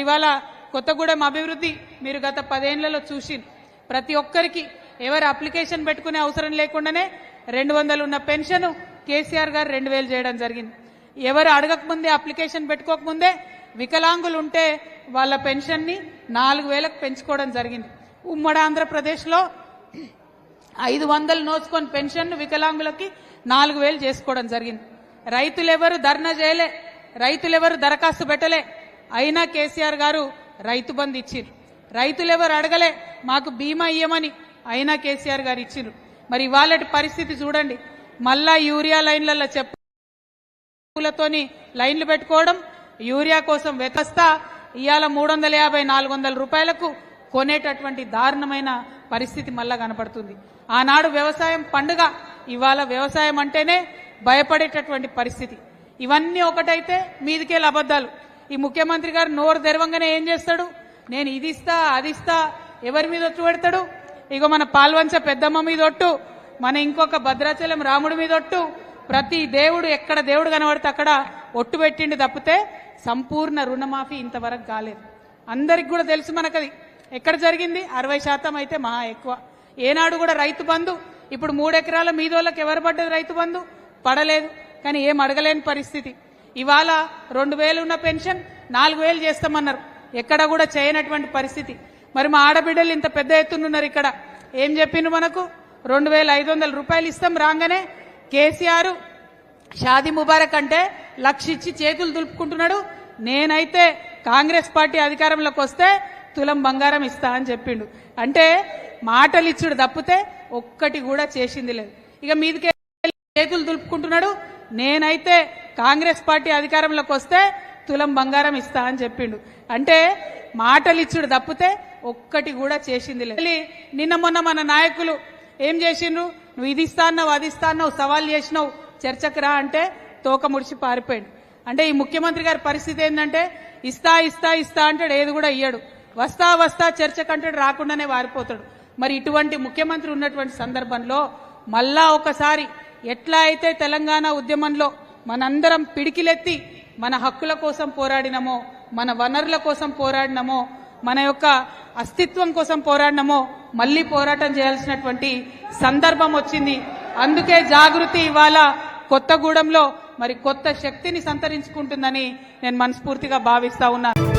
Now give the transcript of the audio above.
ఇవాళ కొత్తగూడెం అభివృద్ధి మీరు గత 10 ఏళ్లలో చూసి ప్రతి ఒక్కరికి ఎవరు అప్లికేషన్ పెట్టుకునే అవసరం లేకుండానే 200 ఉన్న పెన్షన్ కేసీఆర్ గారు 2000 చేయడం జరిగింది. ఎవరు అడగకముందే అప్లికేషన్ పెట్టుకోకముందే వికలాంగులు ఉంటే వాళ్ళ పెన్షన్ ని 4000కు పెంచుకోవడం జరిగింది. ఉమ్మడి ఆంధ్రప్రదేశ్లో 500 నోచుకొని పెన్షన్ వికలాంగులకి 4000 చేసుకోవడం జరిగింది. రైతులెవరు ధర్నా చేయలే, రైతులెవరు దరఖాస్తు పెట్టలే, అయినా కేసీఆర్ గారు రైతు బంధు ఇచ్చిర్రు. రైతులెవరు అడగలే మాకు బీమా ఇయ్యమని, అయినా కేసీఆర్ గారు ఇచ్చిర్రు. మరి ఇవాళటి పరిస్థితి చూడండి, మళ్ళా యూరియా లైన్లలో చెప్పులతోని లైన్లు పెట్టుకోవడం, యూరియా కోసం వెతస్తా ఇవాళ 350-400 రూపాయలకు కొనేటటువంటి దారుణమైన పరిస్థితి మళ్ళా కనపడుతుంది. ఆనాడు వ్యవసాయం పండుగ, ఇవాళ వ్యవసాయం అంటేనే భయపడేటటువంటి పరిస్థితి. ఇవన్నీ ఒకటైతే మీదికేళ్ళ అబద్దాలు. ఈ ముఖ్యమంత్రి గారు నోరు తెరవంగానే ఏం చేస్తాడు, నేను ఇది ఇస్తా అది ఇస్తా, ఎవరి మీద ఒట్టు పెడతాడు? ఇగో మన పాల్వంచ పెద్దమ్మ మీద ఒట్టు, మన ఇంకొక భద్రాచలం రాముడి మీద ఒట్టు, ప్రతి దేవుడు ఎక్కడ దేవుడు కనబడితే అక్కడ ఒట్టు పెట్టిండి తప్పితే సంపూర్ణ రుణమాఫీ ఇంతవరకు కాలేదు. అందరికి కూడా తెలుసు మనకది ఎక్కడ జరిగింది. 60% అయితే మహా ఎక్కువ. ఏనాడు కూడా రైతు బంధు, ఇప్పుడు 3 ఎకరాల మీదోళ్ళకి ఎవరు పడ్డది రైతు బంధు? పడలేదు. కానీ ఏం అడగలేని పరిస్థితి. ఇవాళ 2000 ఉన్న పెన్షన్ 4000 చేస్తామన్నారు, ఎక్కడ కూడా చేయనటువంటి పరిస్థితి. మరి మా ఆడబిడ్డలు ఇంత పెద్ద ఎత్తునున్నారు, ఇక్కడ ఏం చెప్పిండ్రు మనకు? 2500 రూపాయలు ఇస్తాం రాగానే కేసీఆర్ షాదీ ముబారక్ అంటే 1,00,000 ఇచ్చి చేతులు దులుపుకుంటున్నాడు. నేనైతే కాంగ్రెస్ పార్టీ అధికారంలోకి వస్తే తులం బంగారం ఇస్తా అని చెప్పిండు. అంటే మాటలు ఇచ్చుడు తప్పితే ఒక్కటి కూడా చేసింది లేదు. ఇక మీదికే చేతులు దులుపుకుంటున్నాడు, నేనైతే కాంగ్రెస్ పార్టీ అధికారంలోకి వస్తే తులం బంగారం ఇస్తా అని చెప్పిండు. అంటే మాటలు ఇచ్చుడు తప్పితే ఒక్కటి కూడా చేసింది లేదు. నిన్న మొన్న మన నాయకులు ఏం చేసిండ్రు? నువ్వు ఇది ఇస్తా అన్నావు అది ఇస్తా అన్నావు, సవాల్ చేసినావు, చర్చకు రా అంటే తోక ముడిచి పారిపోయాడు. అంటే ఈ ముఖ్యమంత్రి గారి పరిస్థితి ఏంటంటే ఇస్తా ఇస్తా ఇస్తా అంటాడు, ఏది కూడా ఇయ్యడు. వస్తా వస్తా చర్చకు అంటాడు, రాకుండానే వారిపోతాడు. మరి ఇటువంటి ముఖ్యమంత్రి ఉన్నటువంటి సందర్భంలో మళ్ళా ఒకసారి ఎట్లా అయితే తెలంగాణ ఉద్యమంలో మనందరం పిడికిలెత్తి మన హక్కుల కోసం పోరాడినమో, మన వనరుల కోసం పోరాడినమో, మన యొక్క అస్తిత్వం కోసం పోరాడినమో మళ్లీ పోరాటం చేయాల్సినటువంటి సందర్భం వచ్చింది. అందుకే జాగృతి ఇవాళ కొత్తగూడెంలో మరి కొత్త శక్తిని సంతరించుకుంటుందని నేను మనస్ఫూర్తిగా భావిస్తా ఉన్నాను.